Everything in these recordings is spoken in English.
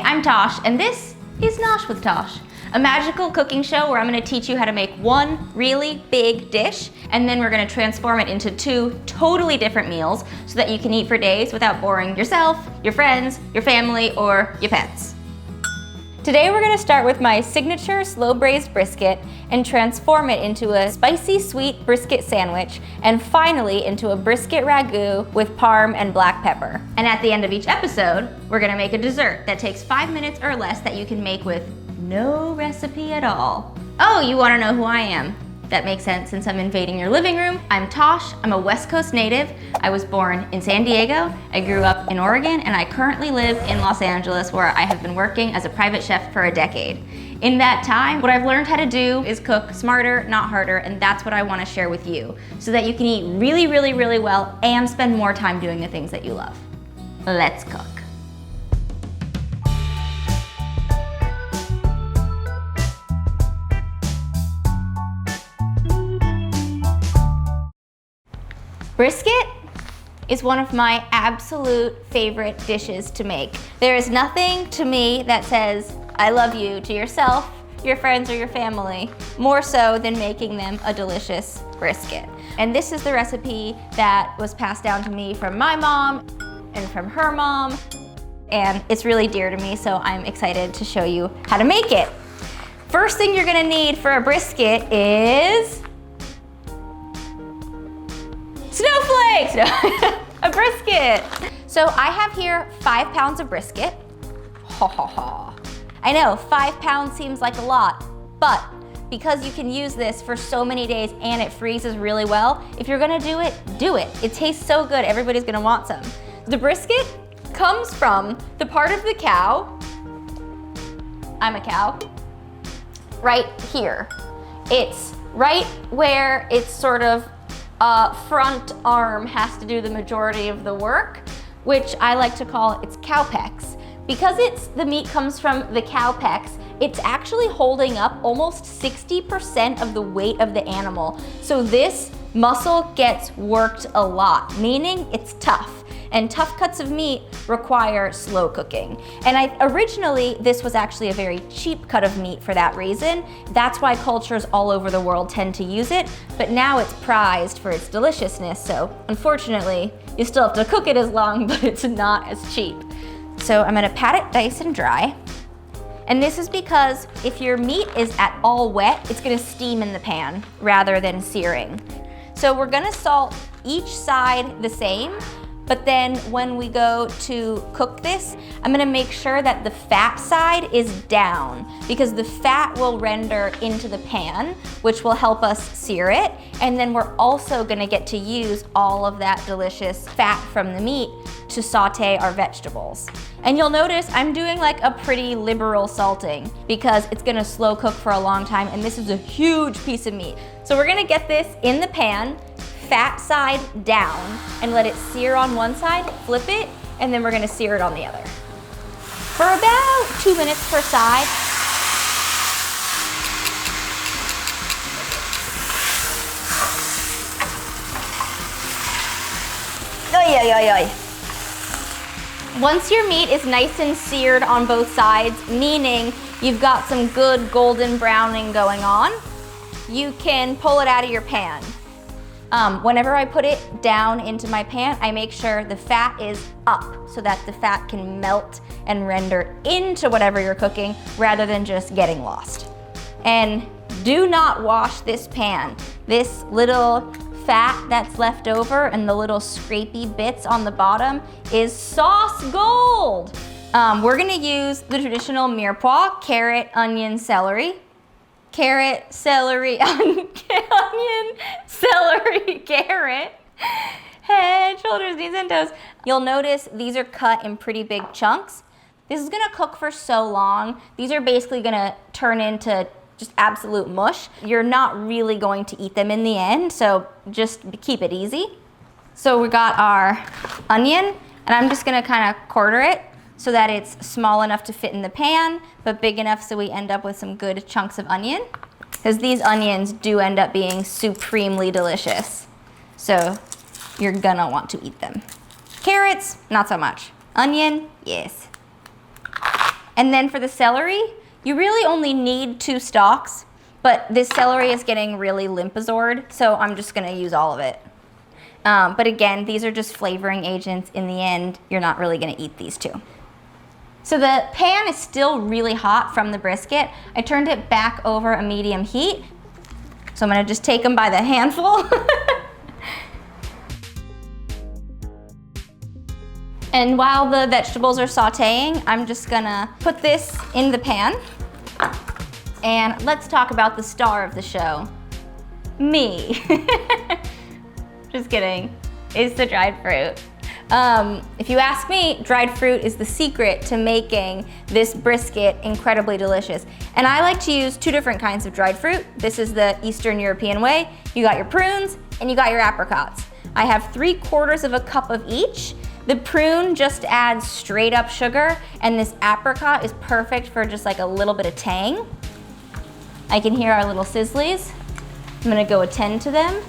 I'm Tosh, and this is Nosh with Tosh, a magical cooking show where I'm gonna teach you how to make one really big dish, and then we're gonna transform it into two totally different meals so that you can eat for days without boring yourself, your friends, your family, or your pets. Today we're gonna start with my signature slow braised brisket and transform it into a spicy sweet brisket sandwich, and finally into a brisket ragu with parm and black pepper. And at the end of each episode, we're gonna make a dessert that takes 5 minutes or less that you can make with no recipe at all. Oh, you wanna know who I am? That makes sense since I'm invading your living room. I'm Tosh, I'm a West Coast native. I was born in San Diego, I grew up in Oregon, and I currently live in Los Angeles, where I have been working as a private chef for a decade. In that time, what I've learned how to do is cook smarter, not harder, and that's what I want to share with you, so that you can eat really, really, really well and spend more time doing the things that you love. Let's cook. Brisket is one of my absolute favorite dishes to make. There is nothing to me that says, I love you to yourself, your friends, or your family, more so than making them a delicious brisket. And this is the recipe that was passed down to me from my mom and from her mom, and it's really dear to me, so I'm excited to show you how to make it. First thing you're gonna need for a brisket is snowflakes! A brisket. So I have here 5 pounds of brisket. Ha ha ha. I know, 5 pounds seems like a lot, but because you can use this for so many days and it freezes really well, if you're gonna do it, do it. It tastes so good, everybody's gonna want some. The brisket comes from the part of the cow, I'm a cow, right here. It's right where it's sort of front arm has to do the majority of the work, which I like to call its cowpex. Because the meat comes from the cowpex, it's actually holding up almost 60% of the weight of the animal. So this muscle gets worked a lot, meaning it's tough. And tough cuts of meat require slow cooking. And originally, this was actually a very cheap cut of meat for that reason. That's why cultures all over the world tend to use it, but now it's prized for its deliciousness, so unfortunately, you still have to cook it as long, but it's not as cheap. So I'm gonna pat it nice and dry. And this is because if your meat is at all wet, it's gonna steam in the pan rather than searing. So we're gonna salt each side the same, but then when we go to cook this, I'm gonna make sure that the fat side is down, because the fat will render into the pan, which will help us sear it. And then we're also gonna get to use all of that delicious fat from the meat to saute our vegetables. And you'll notice I'm doing like a pretty liberal salting because it's gonna slow cook for a long time, and this is a huge piece of meat. So we're gonna get this in the pan, fat side down, and let it sear on one side, flip it, and then we're gonna sear it on the other. For about 2 minutes per side. Oy, oy, oy, oy. Once your meat is nice and seared on both sides, meaning you've got some good golden browning going on, you can pull it out of your pan. Whenever I put it down into my pan, I make sure the fat is up so that the fat can melt and render into whatever you're cooking rather than just getting lost. And do not wash this pan. This little fat that's left over and the little scrapey bits on the bottom is sauce gold. We're gonna use the traditional mirepoix, carrot, onion, celery. Carrot, celery, onion, celery, carrot, head, shoulders, knees, and toes. You'll notice these are cut in pretty big chunks. This is gonna cook for so long. These are basically gonna turn into just absolute mush. You're not really going to eat them in the end, so just keep it easy. So we got our onion, and I'm just gonna kind of quarter it so that it's small enough to fit in the pan, but big enough so we end up with some good chunks of onion. Because these onions do end up being supremely delicious. So you're gonna want to eat them. Carrots, not so much. Onion, yes. And then for the celery, you really only need 2 stalks, but this celery is getting really limpazored, so I'm just gonna use all of it. But again, these are just flavoring agents. In the end, you're not really gonna eat these 2. So the pan is still really hot from the brisket. I turned it back over a medium heat. So I'm gonna just take them by the handful. And while the vegetables are sauteing, I'm just gonna put this in the pan. And let's talk about the star of the show, me. Just kidding, it's the dried fruit. If you ask me, dried fruit is the secret to making this brisket incredibly delicious. And I like to use 2 different kinds of dried fruit. This is the Eastern European way. You got your prunes and you got your apricots. I have 3/4 cup of each. The prune just adds straight up sugar, and this apricot is perfect for just like a little bit of tang. I can hear our little sizzlies. I'm gonna go attend to them.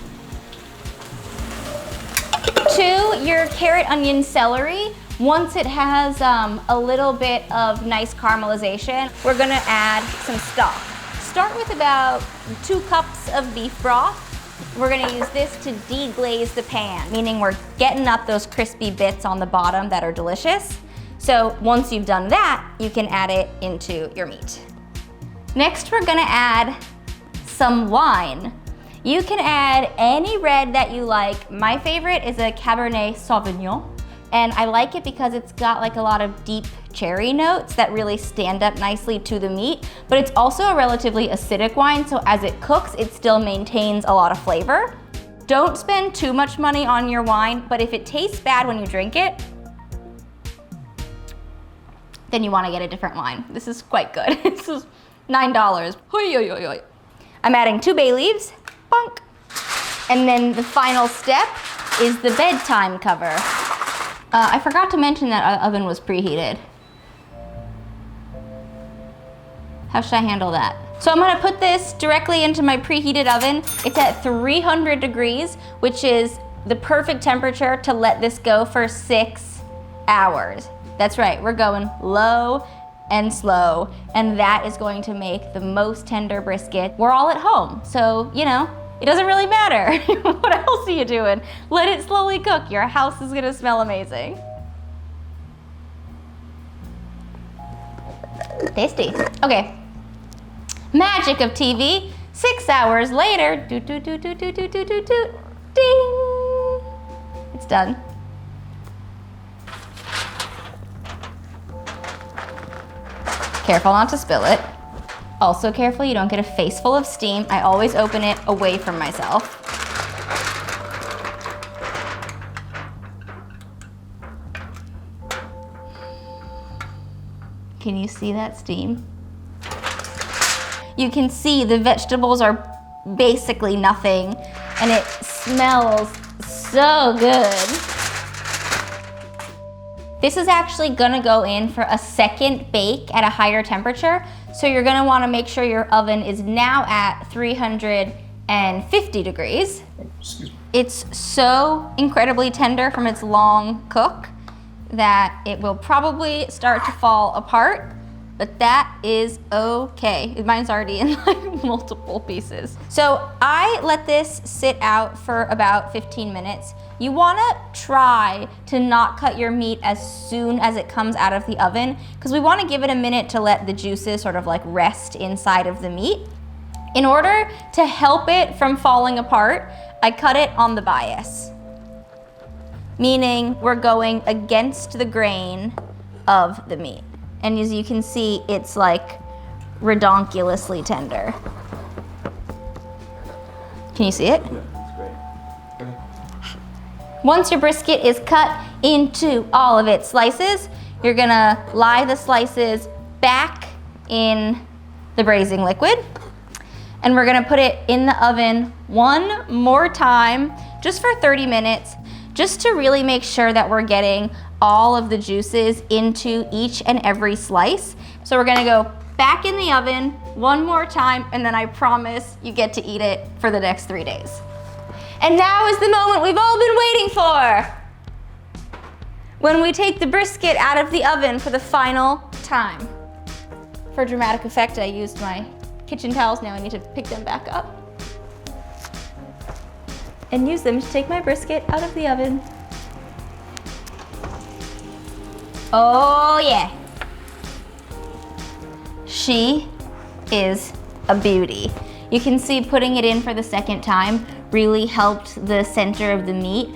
To your carrot, onion, celery, once it has a little bit of nice caramelization, we're gonna add some stock. Start with about 2 cups of beef broth. We're gonna use this to deglaze the pan, meaning we're getting up those crispy bits on the bottom that are delicious. So once you've done that, you can add it into your meat. Next, we're gonna add some wine. You can add any red that you like. My favorite is a Cabernet Sauvignon, and I like it because it's got like a lot of deep cherry notes that really stand up nicely to the meat, but it's also a relatively acidic wine, so as it cooks, it still maintains a lot of flavor. Don't spend too much money on your wine, but if it tastes bad when you drink it, then you wanna get a different wine. This is quite good. This is $9. Hoi, hoi, hoi, hoi. I'm adding 2 bay leaves, bonk. And then the final step is the bedtime cover. I forgot to mention that our oven was preheated. How should I handle that? So I'm gonna put this directly into my preheated oven. It's at 300 degrees, which is the perfect temperature to let this go for 6 hours. That's right, we're going low and slow, and that is going to make the most tender brisket. We're all at home, so you know, it doesn't really matter. What else are you doing? Let it slowly cook. Your house is gonna smell amazing. Tasty. Okay. Magic of TV. 6 hours later, doot, doot, doot, doot, doot, doot, doot, doot, doot, ding. It's done. Careful not to spill it. Also careful you don't get a face full of steam. I always open it away from myself. Can you see that steam? You can see the vegetables are basically nothing, and it smells so good. This is actually gonna go in for a second bake at a higher temperature, so you're gonna wanna make sure your oven is now at 350 degrees. Excuse me. It's so incredibly tender from its long cook that it will probably start to fall apart, but that is okay. Mine's already in like multiple pieces. So I let this sit out for about 15 minutes. You wanna try to not cut your meat as soon as it comes out of the oven, because we wanna give it a minute to let the juices sort of like rest inside of the meat. In order to help it from falling apart, I cut it on the bias, meaning we're going against the grain of the meat. And as you can see, it's like redonkulously tender. Can you see it? Yeah, that's great. Okay. Once your brisket is cut into all of its slices, you're gonna lie the slices back in the braising liquid, and we're gonna put it in the oven one more time, just for 30 minutes, just to really make sure that we're getting all of the juices into each and every slice. So we're gonna go back in the oven one more time, and then I promise you get to eat it for the next 3 days. And now is the moment we've all been waiting for, when we take the brisket out of the oven for the final time. For dramatic effect, I used my kitchen towels. Now I need to pick them back up and use them to take my brisket out of the oven. Oh yeah. She is a beauty. You can see putting it in for the second time really helped the center of the meat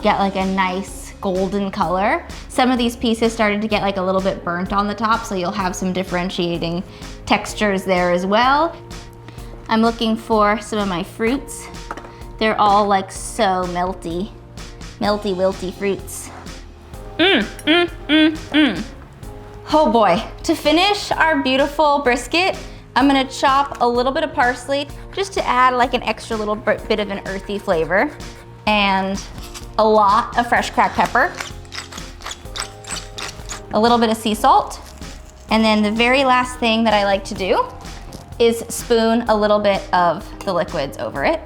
get like a nice golden color. Some of these pieces started to get like a little bit burnt on the top, so you'll have some differentiating textures there as well. I'm looking for some of my fruits. They're all like so melty, melty, wilty fruits. Oh boy. To finish our beautiful brisket, I'm gonna chop a little bit of parsley just to add like an extra little bit of an earthy flavor, and a lot of fresh cracked pepper, a little bit of sea salt, and then the very last thing that I like to do is spoon a little bit of the liquids over it.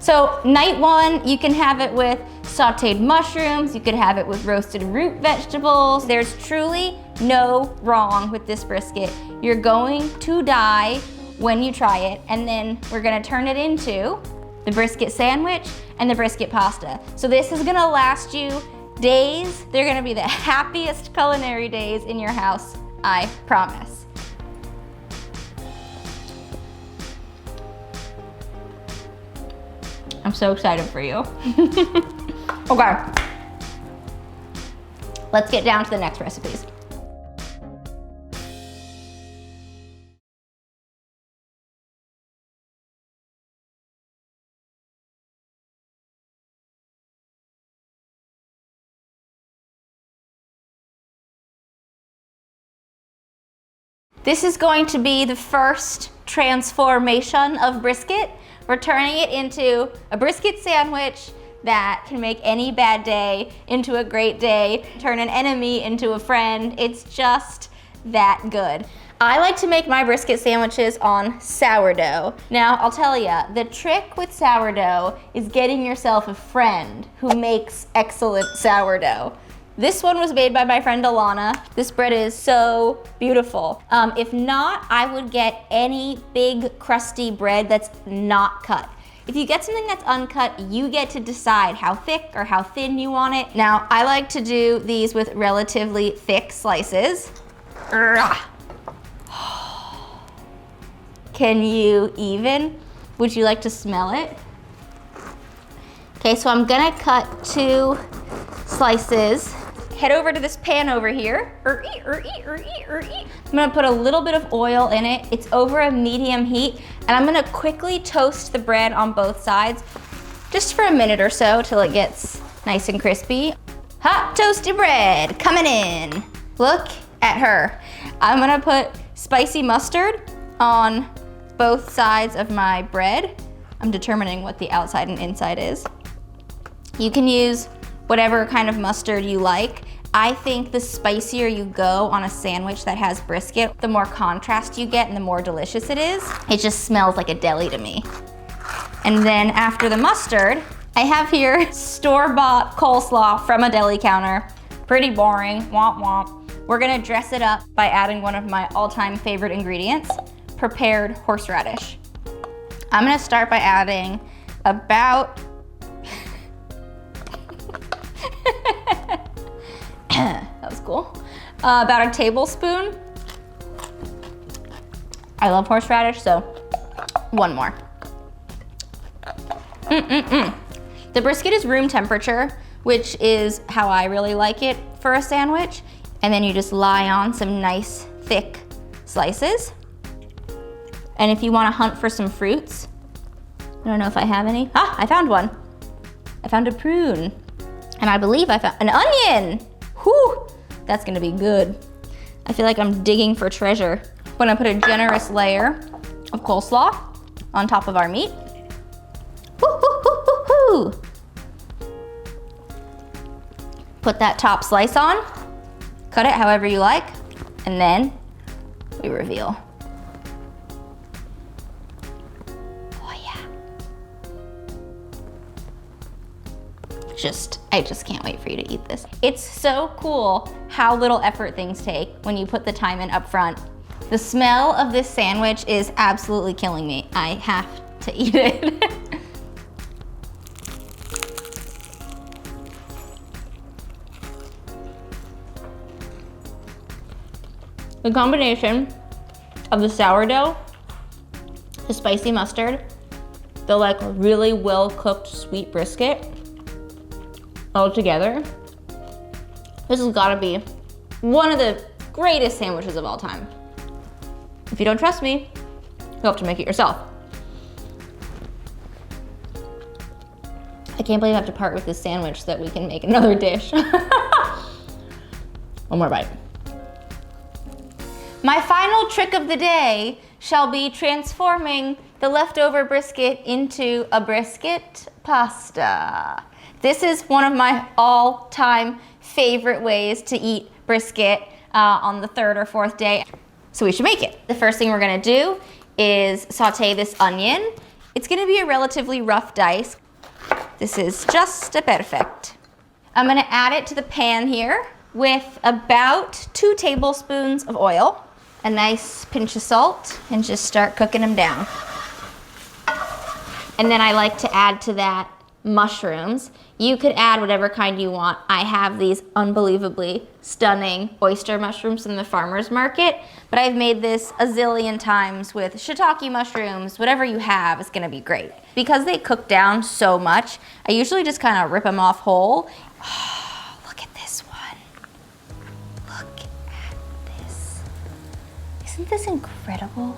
So night one, you can have it with sauteed mushrooms, you could have it with roasted root vegetables. There's truly no wrong with this brisket. You're going to die when you try it, and then we're gonna turn it into the brisket sandwich and the brisket pasta. So this is gonna last you days. They're gonna be the happiest culinary days in your house, I promise. I'm so excited for you. Okay, let's get down to the next recipes. This is going to be the first transformation of brisket. We're turning it into a brisket sandwich that can make any bad day into a great day, turn an enemy into a friend. It's just that good. I like to make my brisket sandwiches on sourdough. Now, I'll tell you, the trick with sourdough is getting yourself a friend who makes excellent sourdough. This one was made by my friend Alana. This bread is so beautiful. If not, I would get any big crusty bread that's not cut. If you get something that's uncut, you get to decide how thick or how thin you want it. Now, I like to do these with relatively thick slices. Can you even? Would you like to smell it? Okay, so I'm gonna cut 2 slices. Head over to this pan over here. I'm gonna put a little bit of oil in it. It's over a medium heat, and I'm gonna quickly toast the bread on both sides, just for a minute or so till it gets nice and crispy. Hot toasted bread coming in. Look at her. I'm gonna put spicy mustard on both sides of my bread. I'm determining what the outside and inside is. You can use whatever kind of mustard you like. I think the spicier you go on a sandwich that has brisket, the more contrast you get and the more delicious it is. It just smells like a deli to me. And then after the mustard, I have here store-bought coleslaw from a deli counter. Pretty boring, womp womp. We're gonna dress it up by adding one of my all-time favorite ingredients, prepared horseradish. I'm gonna start by adding about that was cool. About a tablespoon. I love horseradish, so 1 more. The brisket is room temperature, which is how I really like it for a sandwich. And then you just lie on some nice thick slices. And if you want to hunt for some fruits, I don't know if I have any. Ah, I found one. I found a prune. And I believe I found an onion. Whew, that's gonna be good. I feel like I'm digging for treasure. I'm gonna put a generous layer of coleslaw on top of our meat. Woo, woo, woo, woo, woo. Put that top slice on, cut it however you like, and then we reveal. I just can't wait for you to eat this. It's so cool how little effort things take when you put the time in up front. The smell of this sandwich is absolutely killing me. I have to eat it. The combination of the sourdough, the spicy mustard, the like really well-cooked sweet brisket all together, this has gotta be one of the greatest sandwiches of all time. If you don't trust me, you'll have to make it yourself. I can't believe I have to part with this sandwich so that we can make another dish. One more bite. My final trick of the day shall be transforming the leftover brisket into a brisket pasta. This is one of my all-time favorite ways to eat brisket on the third or fourth day. So we should make it. The first thing we're gonna do is saute this onion. It's gonna be a relatively rough dice. This is just a perfect. I'm gonna add it to the pan here with about 2 tablespoons of oil, a nice pinch of salt, and just start cooking them down. And then I like to add to that mushrooms. You could add whatever kind you want. I have these unbelievably stunning oyster mushrooms from the farmer's market, but I've made this a zillion times with shiitake mushrooms. Whatever you have is gonna be great. Because they cook down so much, I usually just kind of rip them off whole. Oh, look at this one. Look at this. Isn't this incredible?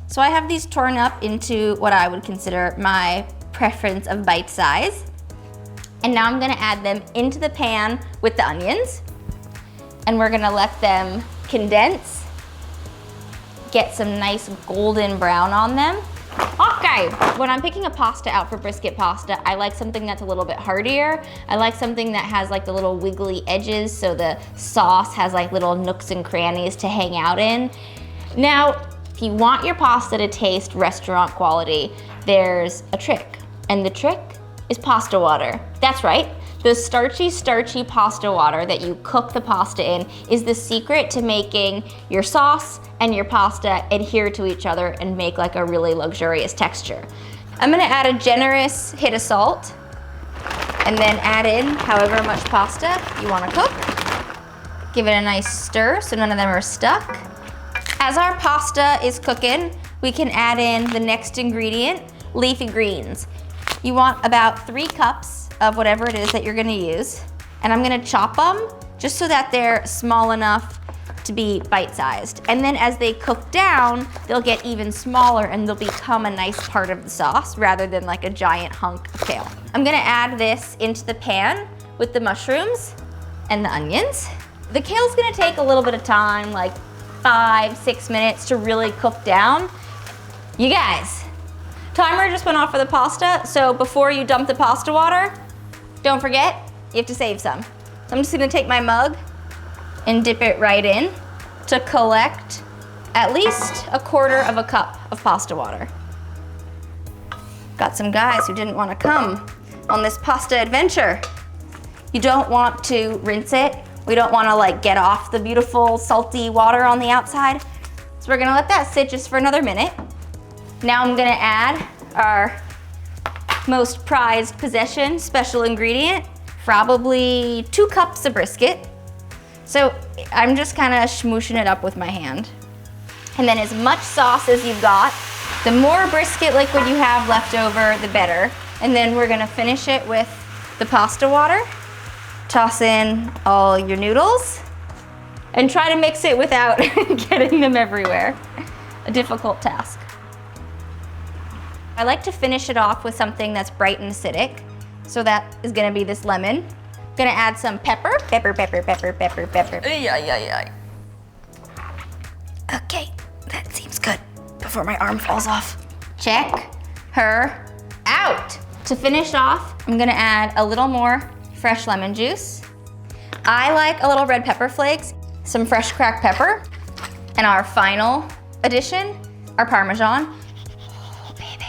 So I have these torn up into what I would consider my preference of bite size. And now I'm gonna add them into the pan with the onions. And we're gonna let them condense, get some nice golden brown on them. Okay, when I'm picking a pasta out for brisket pasta, I like something that's a little bit heartier. I like something that has like the little wiggly edges so the sauce has like little nooks and crannies to hang out in. Now, if you want your pasta to taste restaurant quality, there's a trick. And the trick is pasta water. That's right. The starchy pasta water that you cook the pasta in is the secret to making your sauce and your pasta adhere to each other and make like a really luxurious texture. I'm gonna add a generous hit of salt and then add in however much pasta you wanna cook. Give it a nice stir so none of them are stuck. As our pasta is cooking, we can add in the next ingredient, leafy greens. You want about 3 cups of whatever it is that you're gonna use. And I'm gonna chop them just so that they're small enough to be bite-sized. And then as they cook down, they'll get even smaller and they'll become a nice part of the sauce rather than like a giant hunk of kale. I'm gonna add this into the pan with the mushrooms and the onions. The kale's gonna take a little bit of time, like 5-6 minutes to really cook down. You guys, timer just went off for the pasta, so before you dump the pasta water, don't forget, you have to save some. So I'm just gonna take my mug and dip it right in to collect at least 1/4 cup of pasta water. Got some guys who didn't wanna come on this pasta adventure. You don't want to rinse it. We don't wanna like get off the beautiful salty water on the outside. So we're gonna let that sit just for another minute. Now I'm gonna add our most prized possession, special ingredient, probably 2 cups of brisket. So I'm just kind of smooshing it up with my hand. And then as much sauce as you've got, the more brisket liquid you have left over, the better. And then we're gonna finish it with the pasta water. Toss in all your noodles and try to mix it without getting them everywhere. A difficult task. I like to finish it off with something that's bright and acidic. So that is gonna be this lemon. Gonna add some pepper. Pepper. Okay, that seems good before my arm falls off. Check her out. To finish off, I'm gonna add a little more fresh lemon juice. I like a little red pepper flakes, some fresh cracked pepper, and our final addition, our Parmesan. Oh, baby.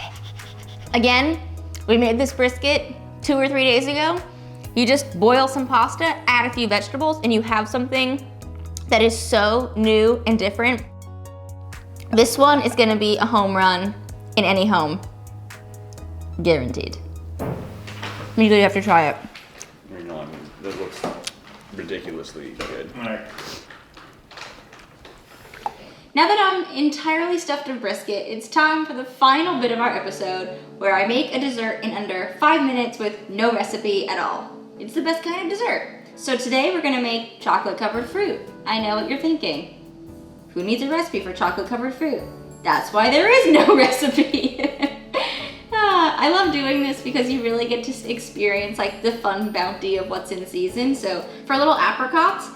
Again, we made this brisket 2 or 3 days ago. You just boil some pasta, add a few vegetables, and you have something that is so new and different. This one is gonna be a home run in any home, guaranteed. You have to try it. You know, I mean, that looks ridiculously good. All right. Now that I'm entirely stuffed with brisket, it's time for the final bit of our episode where I make a dessert in under 5 minutes with no recipe at all. It's the best kind of dessert. So today we're gonna make chocolate covered fruit. I know what you're thinking. Who needs a recipe for chocolate covered fruit? That's why there is no recipe. I love doing this because you really get to experience like the fun bounty of what's in season. So for little apricots,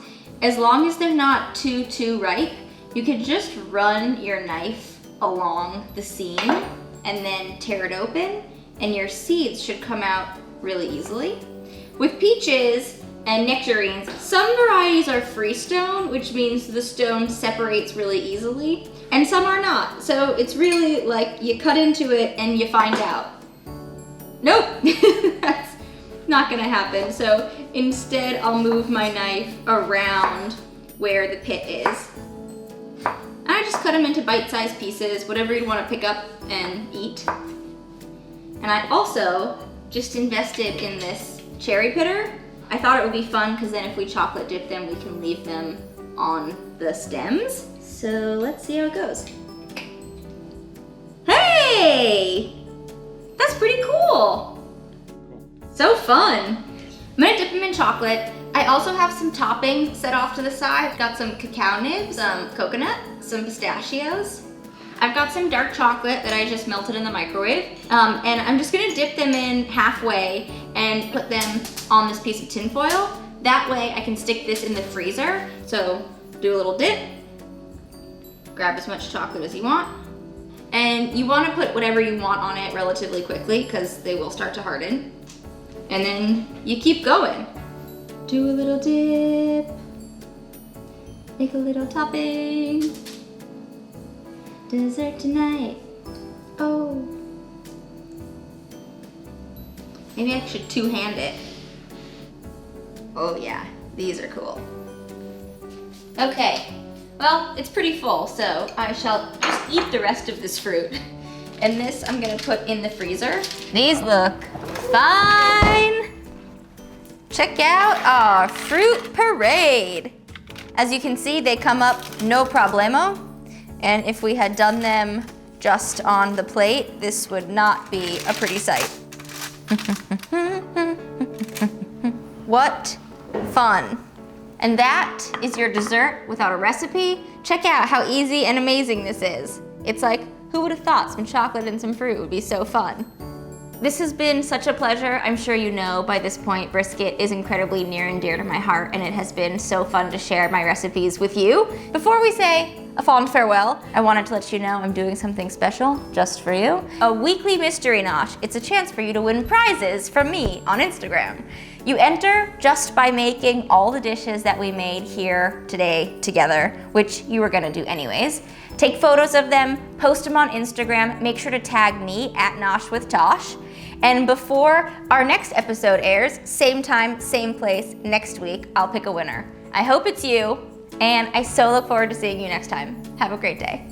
as long as they're not too ripe, you could just run your knife along the seam and then tear it open, and your seeds should come out really easily. With peaches and nectarines, some varieties are freestone, which means the stone separates really easily, and some are not. So it's really like you cut into it and you find out. Nope, that's not gonna happen. So instead I'll move my knife around where the pit is. I just cut them into bite-sized pieces, whatever you'd want to pick up and eat. And I also just invested in this cherry pitter. I thought it would be fun because then if we chocolate dip them, we can leave them on the stems. So let's see how it goes. Hey! That's pretty cool. So fun. I'm gonna dip them in chocolate. I also have some topping set off to the side. Got some cacao nibs, some coconut, some pistachios. I've got some dark chocolate that I just melted in the microwave. And I'm just gonna dip them in halfway and put them on this piece of tin foil. That way I can stick this in the freezer. So do a little dip, grab as much chocolate as you want. And you wanna put whatever you want on it relatively quickly because they will start to harden. And then you keep going. Do a little dip, make a little topping. Dessert tonight. Oh. Maybe I should two-hand it. Oh yeah, these are cool. Okay, well, it's pretty full, so I shall just eat the rest of this fruit. And this I'm gonna put in the freezer. These look fine. Check out our fruit parade. As you can see, they come up no problemo. And if we had done them just on the plate, this would not be a pretty sight. What fun. And that is your dessert without a recipe. Check out how easy and amazing this is. It's like, who would have thought some chocolate and some fruit would be so fun? This has been such a pleasure. I'm sure you know by this point, brisket is incredibly near and dear to my heart, and it has been so fun to share my recipes with you. Before we say a fond farewell, I wanted to let you know I'm doing something special just for you. A weekly mystery nosh. It's a chance for you to win prizes from me on Instagram. You enter just by making all the dishes that we made here today together, which you were gonna do anyways. Take photos of them, post them on Instagram, make sure to tag me at Nosh with Tosh. And before our next episode airs, same time, same place, next week, I'll pick a winner. I hope it's you, and I so look forward to seeing you next time. Have a great day.